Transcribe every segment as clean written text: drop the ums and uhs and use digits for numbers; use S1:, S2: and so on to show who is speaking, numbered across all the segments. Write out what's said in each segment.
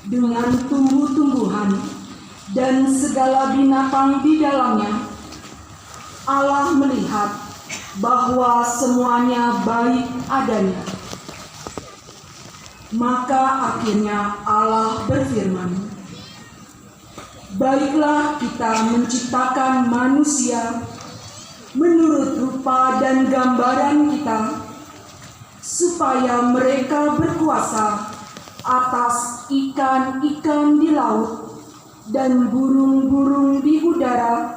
S1: dengan tumbuh-tumbuhan dan segala binatang di dalamnya, Allah melihat bahwa semuanya baik adanya. Maka akhirnya Allah berfirman, "Baiklah kita menciptakan manusia menurut rupa dan gambaran kita, supaya mereka berkuasa atas ikan-ikan di laut dan burung-burung di udara,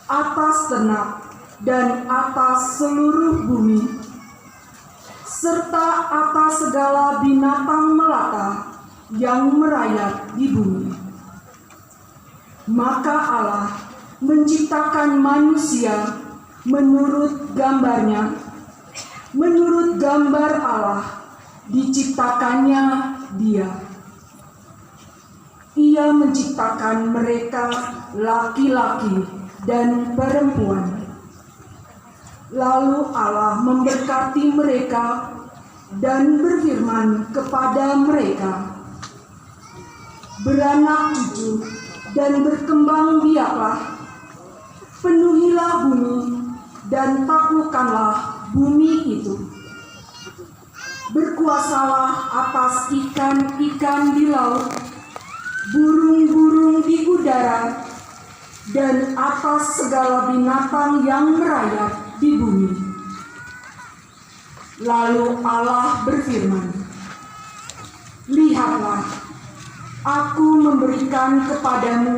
S1: atas ternak dan atas seluruh bumi, serta atas segala binatang melata yang merayap di bumi." Maka Allah menciptakan manusia menurut gambarnya, menurut gambar Allah diciptakannya Dia. Ia menciptakan mereka laki-laki dan perempuan. Lalu Allah memberkati mereka dan berfirman kepada mereka, "Beranak cucu dan berkembang biaklah, penuhilah bumi dan taklukkanlah bumi itu. Berkuasalah atas ikan-ikan di laut, burung-burung di udara, dan atas segala binatang yang merayap di bumi." Lalu Allah berfirman, "Lihatlah, Aku memberikan kepadamu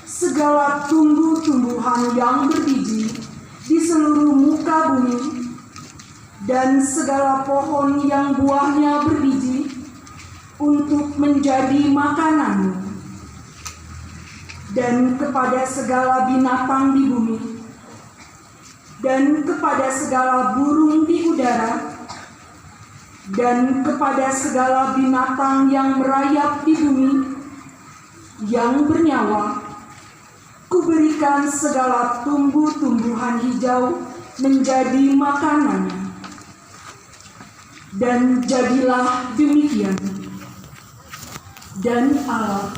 S1: segala tumbuh-tumbuhan yang berbiji di seluruh muka bumi, dan segala pohon yang buahnya berbiji untuk menjadi makananmu, dan kepada segala binatang di bumi, dan kepada segala burung di udara, dan kepada segala binatang yang merayap di bumi yang bernyawa, kuberikan segala tumbuh-tumbuhan hijau menjadi makanannya." Dan jadilah demikian. Dan Allah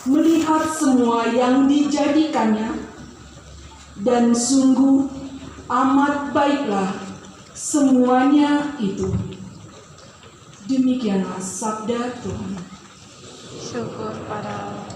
S1: melihat semua yang dijadikannya, dan sungguh amat baiklah semuanya itu. Demikianlah sabda Tuhan.
S2: Syukur pada Allah.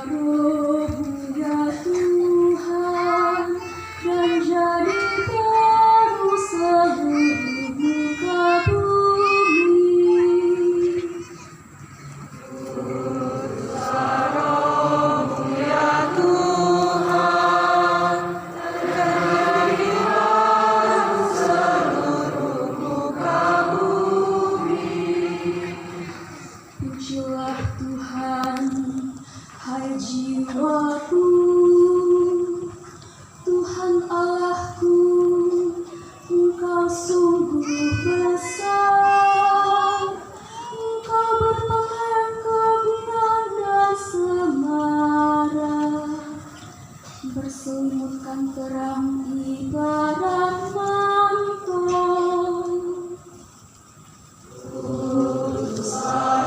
S1: Rohmu ya Tuhan, dan jadikan seluruh muka bumi. Rohmu ya Tuhan, dan jadikan seluruh muka bumi. Pujilah Tuhan, hai jiwaku, Tuhan Allahku, Engkau sungguh besar. Engkau berpakaian keagungan dan semara, berselimutkan terang ibarat mantel. Pujilah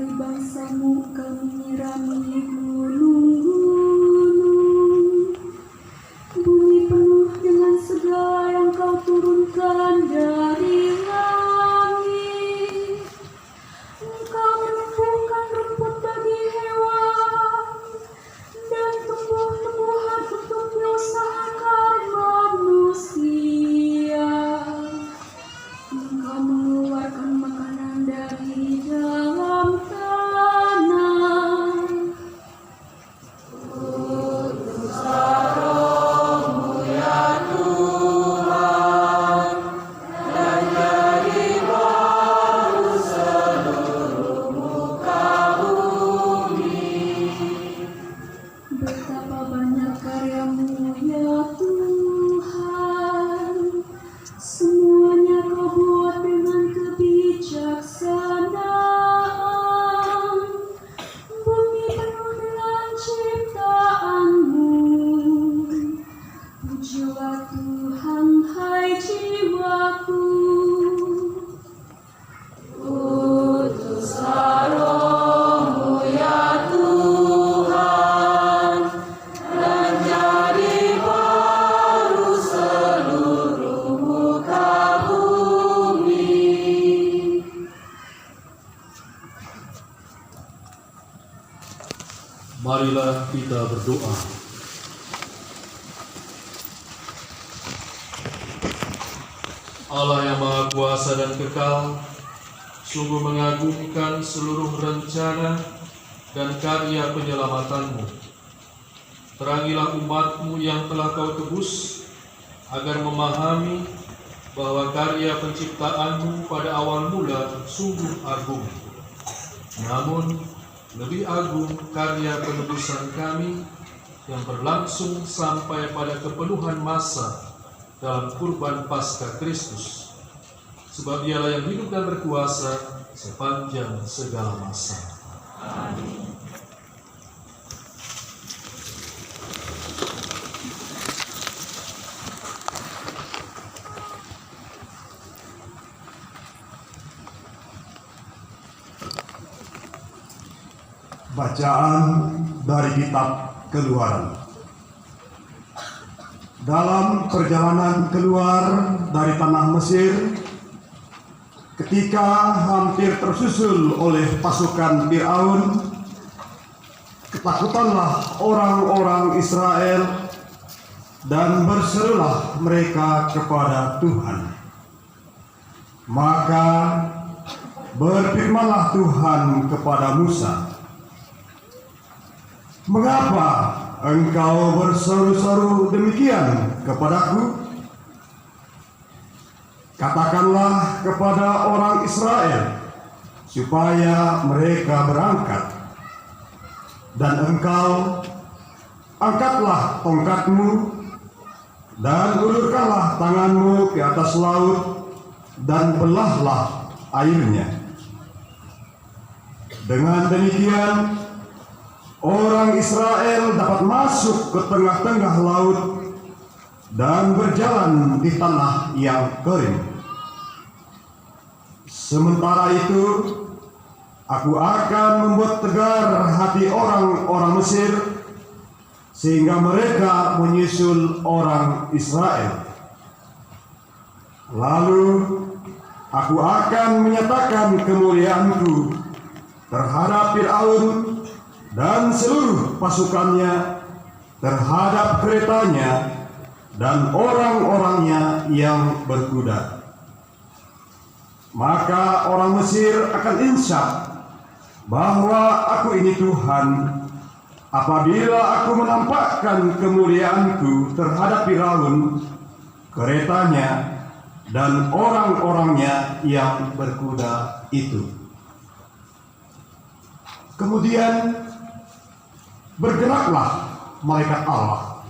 S1: dari bangsamu kau menyirami gunung-gunung. Bumi penuh dengan segala yang kau turunkan dari langit. Engkau menumbuhkan rumput bagi hewan dan tumbuh-tumbuhan untuk diusahakan manusia. Engkau mengeluarkan makanan dari dalam tanah. Betapa banyak karyamu ya Tuhan, semuanya kau buat dengan kebijaksanaan. Bumi penuh dengan ciptaanmu. Pujilah Tuhan, hai jiwaku. Utuslah Roh-Mu ya Tuhan, dan jadi baru seluruh muka bumi.
S3: Marilah kita berdoa. Allah yang Maha Kuasa dan Kekal, sungguh mengagumkan seluruh rencana dan karya penyelamatanmu. Terangilah umatmu yang telah kau tebus, agar memahami bahwa karya penciptaanmu pada awal mula sungguh agung. Namun, lebih agung karya penebusan kami yang berlangsung sampai pada kepenuhan masa dalam kurban Paskah Kristus, sebab Dialah yang hidup dan berkuasa sepanjang segala masa.
S2: Amin.
S4: Bacaan dari kitab Keluaran. Dalam perjalanan keluar dari tanah Mesir, ketika hampir tersusul oleh pasukan Firaun, ketakutanlah orang-orang Israel dan berserulah mereka kepada Tuhan. Maka berfirmanlah Tuhan kepada Musa, "Mengapa engkau berseru-seru demikian kepadaku? Katakanlah kepada orang Israel supaya mereka berangkat, dan engkau angkatlah tongkatmu dan ulurkanlah tanganmu ke atas laut dan belahlah airnya. Dengan demikian orang Israel dapat masuk ke tengah-tengah laut dan berjalan di tanah yang kering. Sementara itu, aku akan membuat tegar hati orang-orang Mesir, sehingga mereka menyusul orang Israel. Lalu aku akan menyatakan kemuliaanku terhadap Firaun dan seluruh pasukannya, terhadap keretanya dan orang-orangnya yang berkuda. Maka orang Mesir akan insaf bahwa aku ini Tuhan, apabila aku menampakkan kemuliaanku terhadap Firaun, keretanya dan orang-orangnya yang berkuda itu." Kemudian bergeraklah malaikat Allah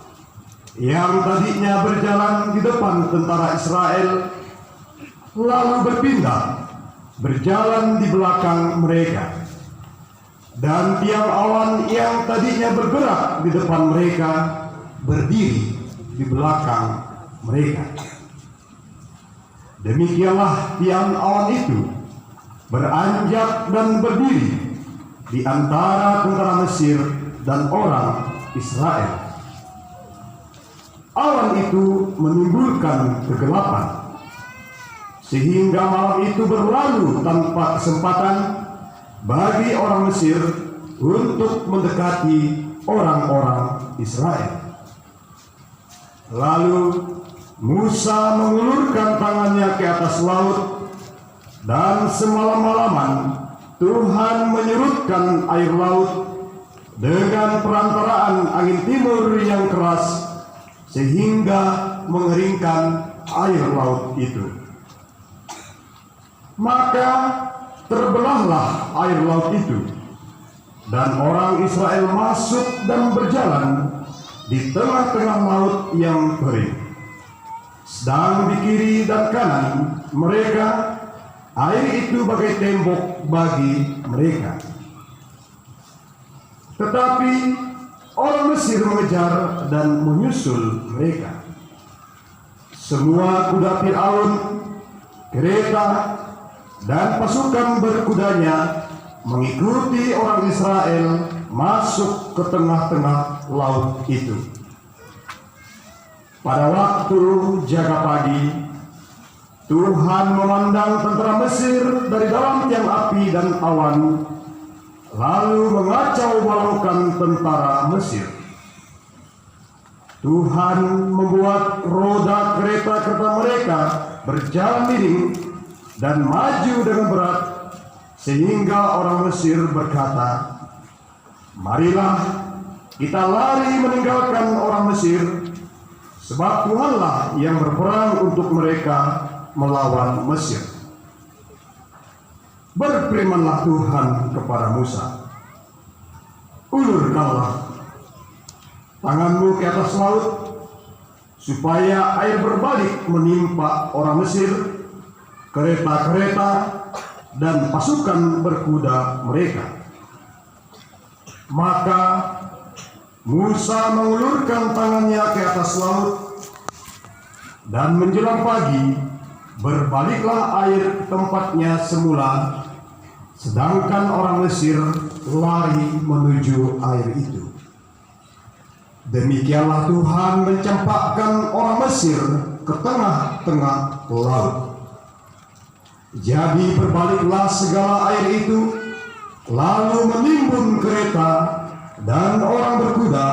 S4: yang tadinya berjalan di depan tentara Israel, lalu berpindah berjalan di belakang mereka, dan tiang awan yang tadinya bergerak di depan mereka berdiri di belakang mereka. Demikianlah tiang awan itu beranjak dan berdiri di antara tentara Mesir dan orang Israel. Awan itu menimbulkan kegelapan, sehingga malam itu berlalu tanpa kesempatan bagi orang Mesir untuk mendekati orang-orang Israel. Lalu Musa mengulurkan tangannya ke atas laut, dan semalam-malaman Tuhan menyurutkan air laut dengan perantaraan angin timur yang keras, sehingga mengeringkan air laut itu. Maka terbelahlah air laut itu, dan orang Israel masuk dan berjalan di tengah-tengah laut yang kering. Sedang di kiri dan kanan mereka, air itu bagai tembok bagi mereka. Tetapi orang Mesir mengejar dan menyusul mereka. Semua kuda Fir'aun, kereta, dan pasukan berkudanya mengikuti orang Israel masuk ke tengah-tengah laut itu. Pada waktu jaga pagi, Tuhan memandang tentara Mesir dari dalam tiang api dan awan, lalu mengacau balaukan tentara Mesir. Tuhan membuat roda kereta-kereta mereka berjalan miring dan maju dengan berat, sehingga orang Mesir berkata, "Marilah kita lari meninggalkan orang Mesir, sebab Tuhanlah yang berperang untuk mereka melawan Mesir." Berfirmanlah Tuhan kepada Musa, "Ulurkanlah tanganmu ke atas laut, supaya air berbalik menimpa orang Mesir, kereta-kereta, dan pasukan berkuda mereka." Maka Musa mengulurkan tangannya ke atas laut, dan menjelang pagi berbaliklah air ke tempatnya semula, sedangkan orang Mesir lari menuju air itu. Demikianlah Tuhan mencampakkan orang Mesir ke tengah-tengah laut. Jadi berbaliklah segala air itu, lalu menimbun kereta dan orang berkuda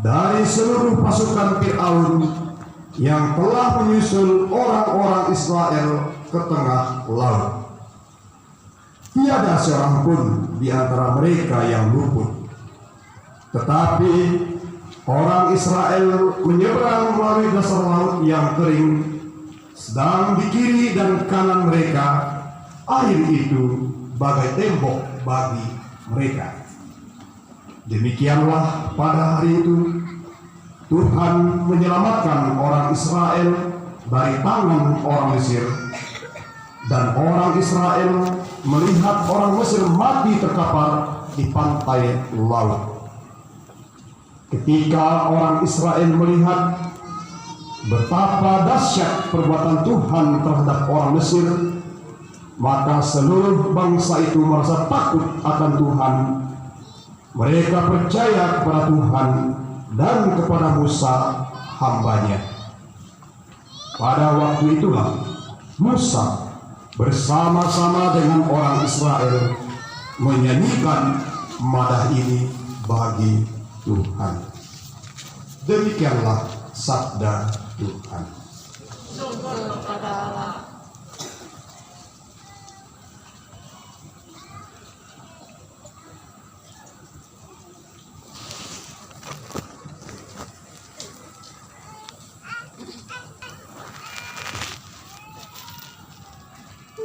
S4: dari seluruh pasukan Fir'aun yang telah menyusul orang-orang Israel ke tengah laut. Tiada seorang pun di antara mereka yang luput. Tetapi orang Israel menyeberang melalui dasar laut yang kering, sedang di kiri dan kanan mereka air itu bagai tembok bagi mereka. Demikianlah pada hari itu Tuhan menyelamatkan orang Israel dari tangan orang Mesir, dan orang Israel melihat orang Mesir mati terkapar di pantai laut. Ketika orang Israel melihat betapa dahsyat perbuatan Tuhan terhadap orang Mesir, maka seluruh bangsa itu merasa takut akan Tuhan. Mereka percaya kepada Tuhan dan kepada Musa hambanya. Pada waktu itulah Musa bersama-sama dengan orang Israel menyanyikan madah ini bagi Tuhan. Demikianlah sabda Tuhan.
S2: Syukur kepada Allah.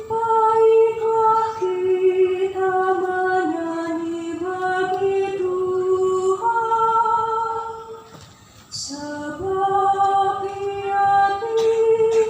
S1: Baiklah kita menyanyi bagi Tuhan, sebab Ia tinggi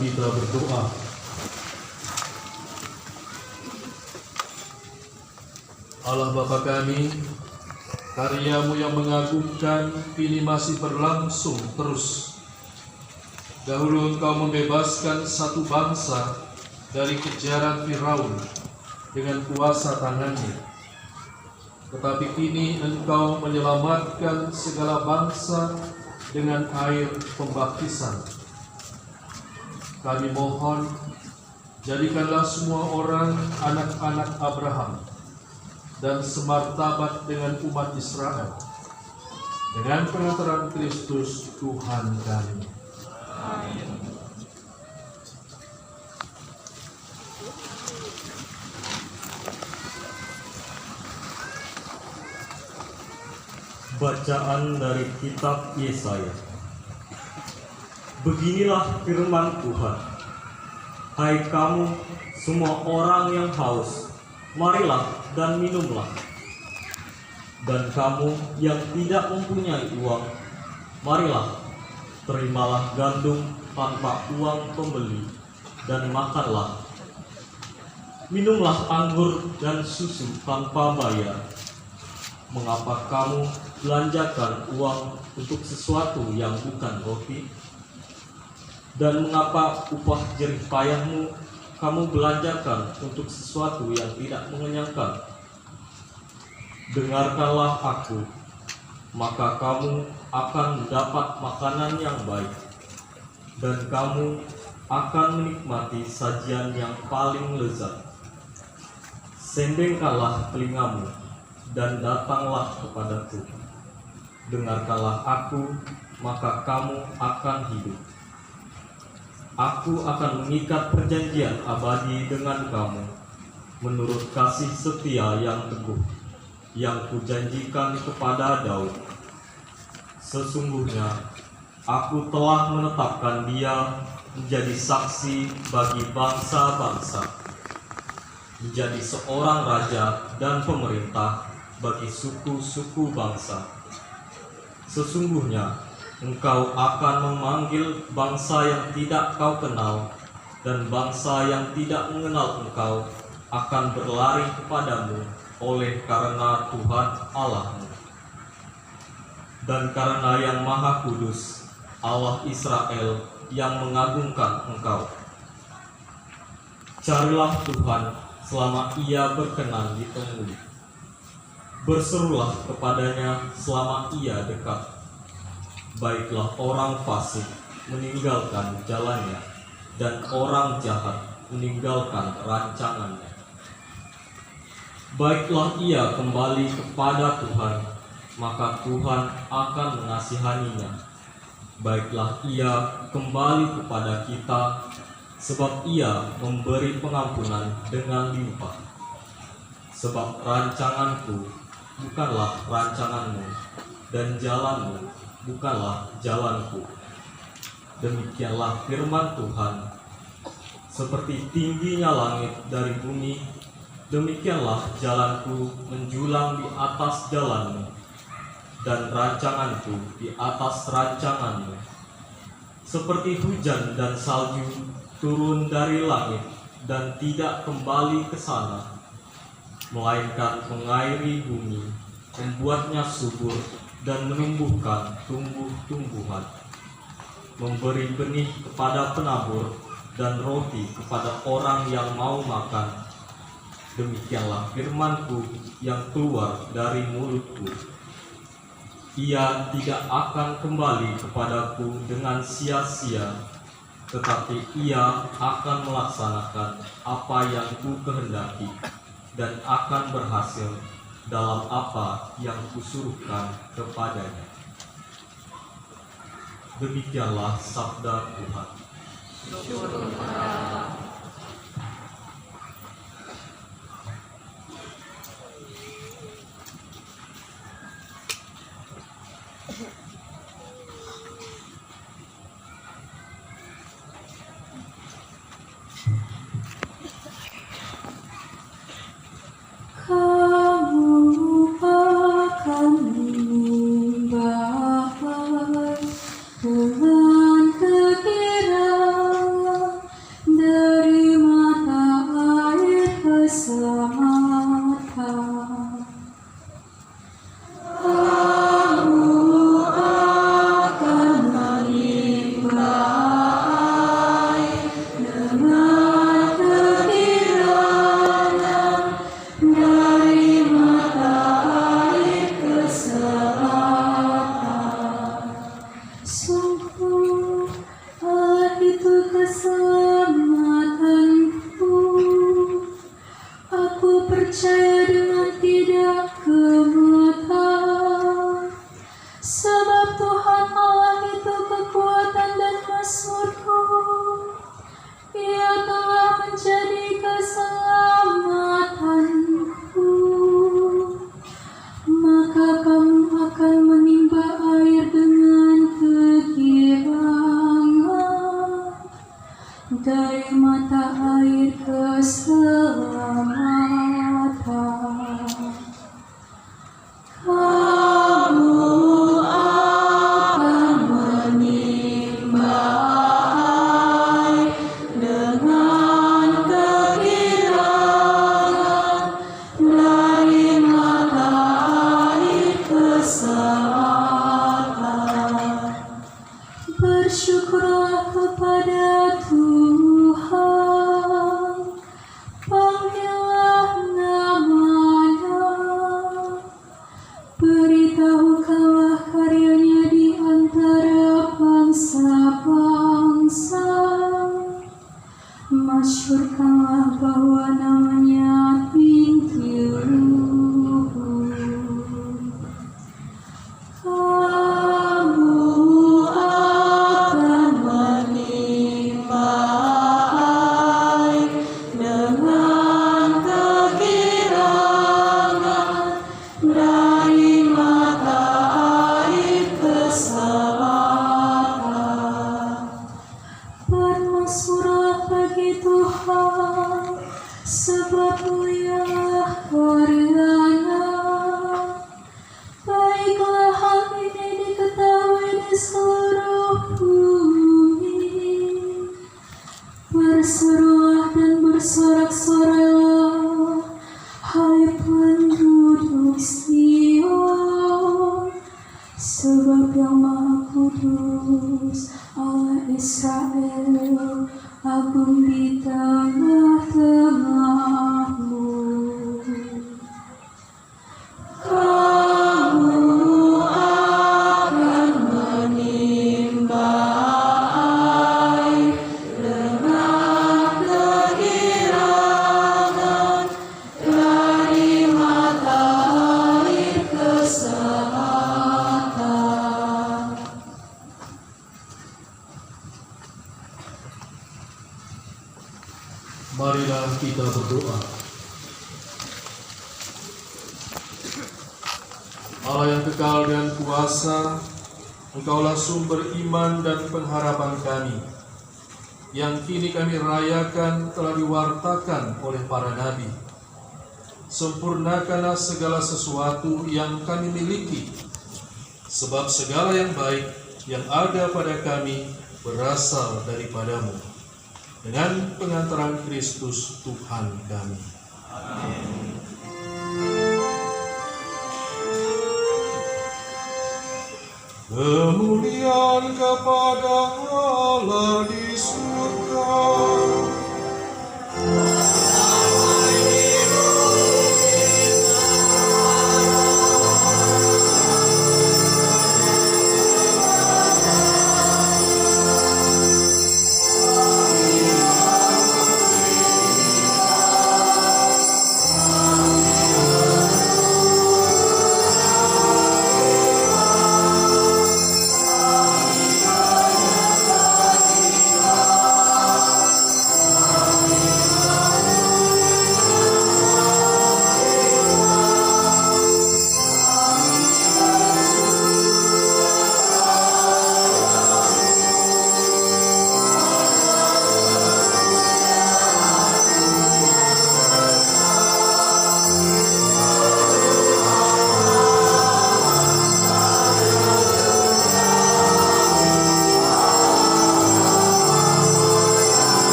S3: kita berdoa. Allah Bapa kami, karya-Mu yang mengagumkan kini masih berlangsung terus. Dahulu Engkau membebaskan satu bangsa dari kejaran Firaun dengan kuasa tangan-Mu. Tetapi kini Engkau menyelamatkan segala bangsa dengan air pembaptisan. Kami mohon, jadikanlah semua orang anak-anak Abraham dan semartabat dengan umat Israel dengan pengantaran Kristus Tuhan kami.
S2: Amin.
S5: Bacaan dari kitab Yesaya. Beginilah firman Tuhan. Hai kamu semua orang yang haus, marilah dan minumlah. Dan kamu yang tidak mempunyai uang, marilah, terimalah gandum tanpa uang pembeli, dan makanlah. Minumlah anggur dan susu tanpa bayar. Mengapa kamu belanjakan uang untuk sesuatu yang bukan roti? Dan mengapa upah jerih payahmu kamu belanjakan untuk sesuatu yang tidak mengenyangkan? Dengarkanlah aku, maka kamu akan mendapat makanan yang baik, dan kamu akan menikmati sajian yang paling lezat. Sendengkanlah telingamu dan datanglah kepadaku. Dengarkanlah aku, maka kamu akan hidup. Aku akan mengikat perjanjian abadi dengan kamu, menurut kasih setia yang teguh, yang kujanjikan kepada Daud. Sesungguhnya, aku telah menetapkan dia menjadi saksi bagi bangsa-bangsa, menjadi seorang raja dan pemerintah bagi suku-suku bangsa. Sesungguhnya engkau akan memanggil bangsa yang tidak kau kenal, dan bangsa yang tidak mengenal engkau akan berlari kepadamu oleh karena Tuhan Allahmu. Dan karena yang Maha Kudus, Allah Israel yang mengagungkan engkau. Carilah Tuhan selama Ia berkenan ditemui. Berserulah kepadanya selama Ia dekat. Baiklah orang fasik meninggalkan jalannya, dan orang jahat meninggalkan rancangannya. Baiklah ia kembali kepada Tuhan, maka Tuhan akan mengasihaninya. Baiklah ia kembali kepada kita, sebab ia memberi pengampunan dengan limpah. Sebab rancanganku bukanlah rancanganmu, dan jalanmu bukanlah jalanku. Demikianlah firman Tuhan. Seperti tingginya langit dari bumi, demikianlah jalanku menjulang di atas jalanmu, dan rancanganku di atas rancanganmu. Seperti hujan dan salju turun dari langit dan tidak kembali ke sana, melainkan mengairi bumi, membuatnya subur dan menumbuhkan tumbuh-tumbuhan, memberi benih kepada penabur dan roti kepada orang yang mau makan. Demikianlah firman-Ku yang keluar dari mulut-Ku. Ia tidak akan kembali kepadaku dengan sia-sia, tetapi ia akan melaksanakan apa yang Ku kehendaki, dan akan berhasil dalam apa yang Kusuruhkan kepadanya. Demikianlah sabda Tuhan.
S1: Kamu akan menyembah dengan kegirangan akan menimba air dengan kegirangan dari mata air keselamatan. Kamu akan menimba air dengan kegirangan dari mata air keselamatan. Bersyukurlah kepada Tuhan, panggillah nama-Nya, beritahukanlah karyanya di antara bangsa-bangsa, masyhurkanlah bahwa nama-Nya tinggi luhur. Kamu akan menimba air dengan kegirangan dari mata air keselamatan. Bermaksudlah bagi Tuhan, sebab mulialah karyanya. Baiklah hal ini diketahui di seluruh bumi. Berserulah dan bersorak-sorai, hai penduduk Sion, sebab Yang Maha Kudus, Allah Israel, agung di tengah-tengahmu. Kamu akan menimba air dengan kegirangan dari mata air keselamatan.
S3: Marilah kita berdoa. Allah yang kekal dan kuasa, Engkaulah sumber iman dan pengharapan kami, yang kini kami rayakan telah diwartakan oleh para nabi. Sempurnakanlah segala sesuatu yang kami miliki, sebab segala yang baik yang ada pada kami berasal daripadamu. Dengan pengantaran Kristus Tuhan kami. Amin. Kemuliaan kepada Allah di